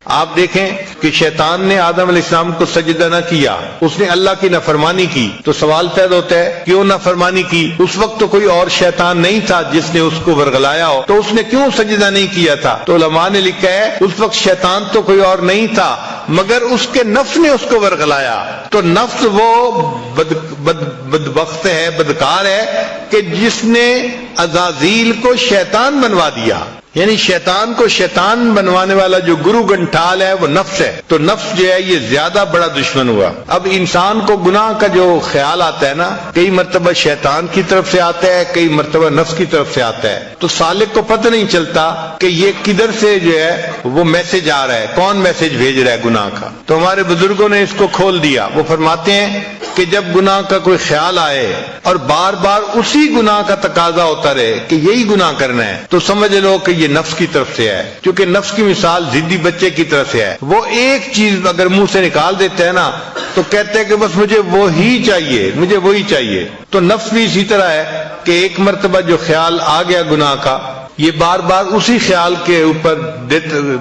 آپ دیکھیں کہ شیطان نے آدم علیہ السلام کو سجدہ نہ کیا، اس نے اللہ کی نافرمانی کی، تو سوال پیدا ہوتا ہے کیوں نافرمانی کی؟ اس وقت تو کوئی اور شیطان نہیں تھا جس نے اس کو ورغلایا ہو، تو اس نے کیوں سجدہ نہیں کیا تھا؟ تو علماء نے لکھا ہے اس وقت شیطان تو کوئی اور نہیں تھا مگر اس کے نفس نے اس کو ورغلایا۔ تو نفس وہ بدبخت ہے، بدکار ہے کہ جس نے عزازیل کو شیطان بنوا دیا، یعنی شیطان کو شیطان بنوانے والا جو گرو گنٹھال ہے وہ نفس ہے، تو نفس جو ہے یہ زیادہ بڑا دشمن ہوا۔ اب انسان کو گناہ کا جو خیال آتا ہے نا، کئی مرتبہ شیطان کی طرف سے آتا ہے، کئی مرتبہ نفس کی طرف سے آتا ہے، تو سالک کو پتہ نہیں چلتا کہ یہ کدھر سے جو ہے وہ میسج آ رہا ہے، کون میسج بھیج رہا ہے گناہ کا۔ تو ہمارے بزرگوں نے اس کو کھول دیا، وہ فرماتے ہیں کہ جب گناہ کا کوئی خیال آئے اور بار بار اسی گناہ کا تقاضا ہوتا رہے کہ یہی گناہ کرنا ہے، تو سمجھ لو کہ یہ نفس کی طرف سے ہے، کیونکہ نفس کی مثال ضدی بچے کی طرف سے ہے۔ وہ ایک چیز اگر منہ سے نکال دیتا ہے نا تو کہتے ہیں کہ بس مجھے وہی چاہیے، مجھے وہی چاہیے۔ تو نفس بھی اسی طرح ہے کہ ایک مرتبہ جو خیال آ گیا گناہ کا، یہ بار بار اسی خیال کے اوپر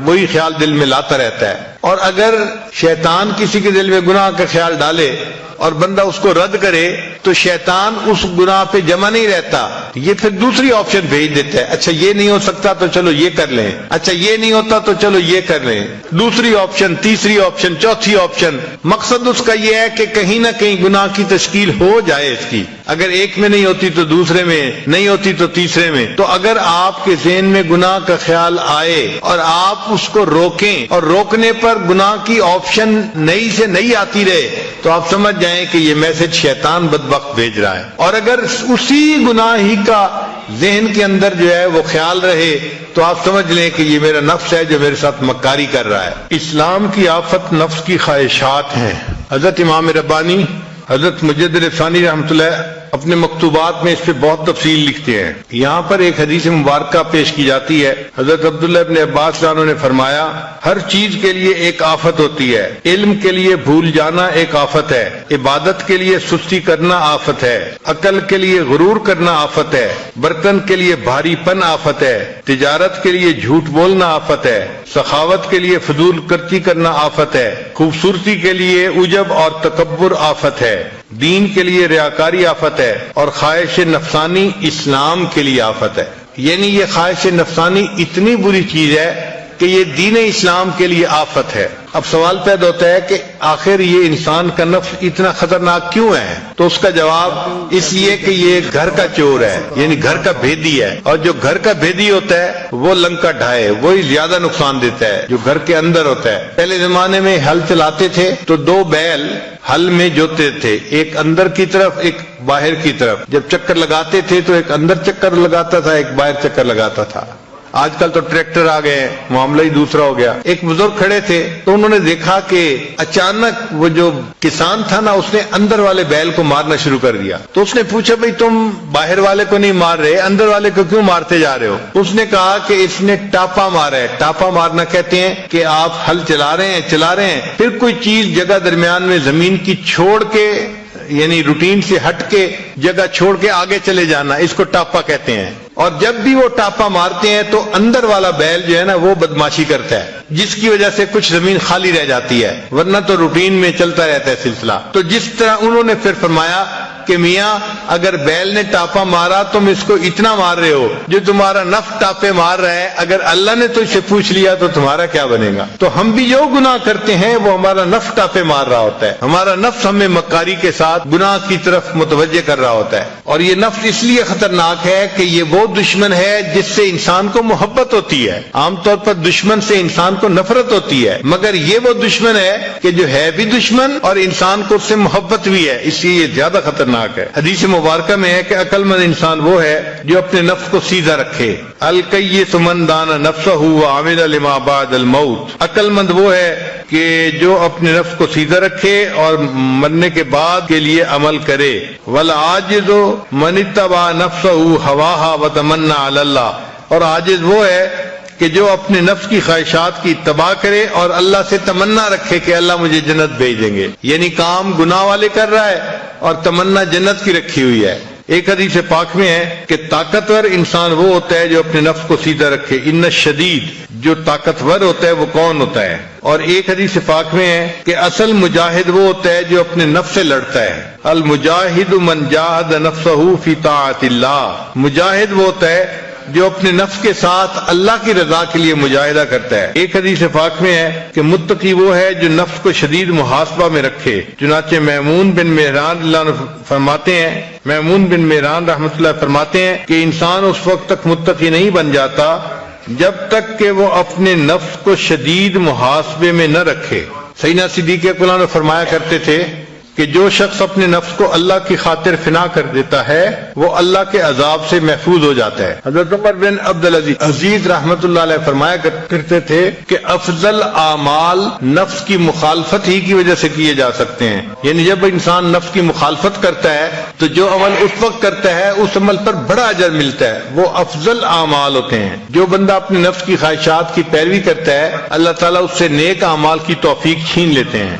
وہی خیال دل میں لاتا رہتا ہے۔ اور اگر شیطان کسی کے دل میں گناہ کا خیال ڈالے اور بندہ اس کو رد کرے تو شیطان اس گناہ پہ جمع نہیں رہتا، یہ پھر دوسری آپشن بھیج دیتا ہے، اچھا یہ نہیں ہو سکتا تو چلو یہ کر لیں، اچھا یہ نہیں ہوتا تو چلو یہ کر لیں، دوسری آپشن، تیسری آپشن، چوتھی آپشن۔ مقصد اس کا یہ ہے کہ کہیں نہ کہیں گناہ کی تشکیل ہو جائے اس کی، اگر ایک میں نہیں ہوتی تو دوسرے میں، نہیں ہوتی تو تیسرے میں۔ تو اگر آپ کے ذہن میں گناہ کا خیال آئے اور آپ اس کو روکیں اور روکنے پر گناہ کی آپشن نئی سے نئی آتی رہے تو آپ سمجھ جائیں کہ یہ میسج شیطان بدبخت بھیج رہا ہے۔ اور اگر اسی گناہ ہی کا ذہن کے اندر جو ہے وہ خیال رہے تو آپ سمجھ لیں کہ یہ میرا نفس ہے جو میرے ساتھ مکاری کر رہا ہے۔ اسلام کی آفت نفس کی خواہشات ہیں۔ حضرت امام ربانی، حضرت مجدد ثانی رحمۃ اللہ اپنے مکتوبات میں اس پہ بہت تفصیل لکھتے ہیں۔ یہاں پر ایک حدیث مبارکہ پیش کی جاتی ہے، حضرت عبداللہ ابن عباس عنہ نے فرمایا ہر چیز کے لیے ایک آفت ہوتی ہے، علم کے لیے بھول جانا ایک آفت ہے، عبادت کے لیے سستی کرنا آفت ہے، عقل کے لیے غرور کرنا آفت ہے، برتن کے لیے بھاری پن آفت ہے، تجارت کے لیے جھوٹ بولنا آفت ہے، سخاوت کے لیے فضول خرچی کرنا آفت ہے، خوبصورتی کے لیے عجب اور تکبر آفت ہے، دین کے لیے ریاکاری آفت ہے، اور خواہش نفسانی اسلام کے لیے آفت ہے۔ یعنی یہ خواہش نفسانی اتنی بری چیز ہے کہ یہ دین اسلام کے لیے آفت ہے۔ اب سوال پیدا ہوتا ہے کہ آخر یہ انسان کا نفس اتنا خطرناک کیوں ہے؟ تو اس کا جواب اس لیے کہ یہ گھر کا چور ہے، یعنی گھر کا بھیدی ہے، اور جو گھر کا بھیدی ہوتا ہے وہ لنکا ڈھائے، وہی زیادہ نقصان دیتا ہے جو گھر کے اندر ہوتا ہے۔ پہلے زمانے میں ہل چلاتے تھے تو دو بیل ہل میں جوتے تھے، ایک اندر کی طرف ایک باہر کی طرف، جب چکر لگاتے تھے تو ایک اندر چکر لگاتا تھا ایک باہر چکر لگاتا تھا۔ آج کل تو ٹریکٹر آ گئے ہیں، معاملہ ہی دوسرا ہو گیا۔ ایک بزرگ کھڑے تھے تو انہوں نے دیکھا کہ اچانک وہ جو کسان تھا نا اس نے اندر والے بیل کو مارنا شروع کر دیا۔ تو اس نے پوچھا بھئی تم باہر والے کو نہیں مار رہے، اندر والے کو کیوں مارتے جا رہے ہو؟ اس نے کہا کہ اس نے ٹاپا مارا ہے۔ ٹاپا مارنا کہتے ہیں کہ آپ ہل چلا رہے ہیں پھر کوئی چیز جگہ درمیان میں زمین کی چھوڑ کے، یعنی روٹین سے ہٹ کے جگہ چھوڑ کے آگے چلے جانا، اس کو ٹاپا کہتے ہیں۔ اور جب بھی وہ ٹاپا مارتے ہیں تو اندر والا بیل جو ہے نا وہ بدماشی کرتا ہے، جس کی وجہ سے کچھ زمین خالی رہ جاتی ہے، ورنہ تو روٹین میں چلتا رہتا ہے سلسلہ۔ تو جس طرح انہوں نے پھر فرمایا کہ میاں اگر بیل نے ٹاپا مارا تم اس کو اتنا مار رہے ہو جو تمہارا نفس ٹاپے مار رہا ہے، اگر اللہ نے تو اسے پوچھ لیا تو تمہارا کیا بنے گا؟ تو ہم بھی جو گناہ کرتے ہیں وہ ہمارا نفس ٹاپے مار رہا ہوتا ہے، ہمارا نفس ہمیں مکاری کے ساتھ گناہ کی طرف متوجہ کر رہا ہوتا ہے۔ اور یہ نفس اس لیے خطرناک ہے کہ یہ وہ دشمن ہے جس سے انسان کو محبت ہوتی ہے۔ عام طور پر دشمن سے انسان کو نفرت ہوتی ہے، مگر یہ وہ دشمن ہے کہ جو ہے بھی دشمن اور انسان کو اس سے محبت بھی ہے، اس لیے یہ زیادہ خطرناک ہے۔ حدیث مبارکہ میں ہے کہ عقل مند انسان وہ ہے جو اپنے نفس کو سیدھا رکھے۔ الکیس من دان نفسہ وعمل لما بعد الموت، عقل مند وہ ہے کہ جو اپنے نفس کو سیدھا رکھے اور مرنے کے بعد کے لیے عمل کرے۔ والعاجز من اتبع نفسہ ہواہا وتمنى علی اللہ، اور عاجز وہ ہے کہ جو اپنے نفس کی خواہشات کی اتباع کرے اور اللہ سے تمنا رکھے کہ اللہ مجھے جنت بھیج دیں گے، یعنی کام گناہ والے کر رہا ہے اور تمنا جنت کی رکھی ہوئی ہے۔ ایک حدیث پاک میں ہے کہ طاقتور انسان وہ ہوتا ہے جو اپنے نفس کو سیدھا رکھے، ان الشدید، جو طاقتور ہوتا ہے وہ کون ہوتا ہے؟ اور ایک حدیث پاک میں ہے کہ اصل مجاہد وہ ہوتا ہے جو اپنے نفس سے لڑتا ہے، المجاہد من جاہد نفسہ فی طاعت اللہ، مجاہد وہ ہوتا ہے جو اپنے نفس کے ساتھ اللہ کی رضا کے لیے مجاہدہ کرتا ہے۔ ایک حدیث پاک میں ہے کہ متقی وہ ہے جو نفس کو شدید محاسبہ میں رکھے، چنانچہ میمون بن مہران اللہ عنہ فرماتے ہیں، میمون بن مہران رحمۃ اللہ فرماتے ہیں کہ انسان اس وقت تک متقی نہیں بن جاتا جب تک کہ وہ اپنے نفس کو شدید محاسبے میں نہ رکھے۔ سیدنا صدیق اکبر نے فرمایا کرتے تھے کہ جو شخص اپنے نفس کو اللہ کی خاطر فنا کر دیتا ہے وہ اللہ کے عذاب سے محفوظ ہو جاتا ہے۔ حضرت عمر بن عبدالعزیز رحمت اللہ علیہ فرمایا کرتے تھے کہ افضل اعمال نفس کی مخالفت ہی کی وجہ سے کیے جا سکتے ہیں، یعنی جب انسان نفس کی مخالفت کرتا ہے تو جو عمل اس وقت کرتا ہے اس عمل پر بڑا اجر ملتا ہے، وہ افضل اعمال ہوتے ہیں۔ جو بندہ اپنے نفس کی خواہشات کی پیروی کرتا ہے اللہ تعالیٰ اس سے نیک اعمال کی توفیق چھین لیتے ہیں۔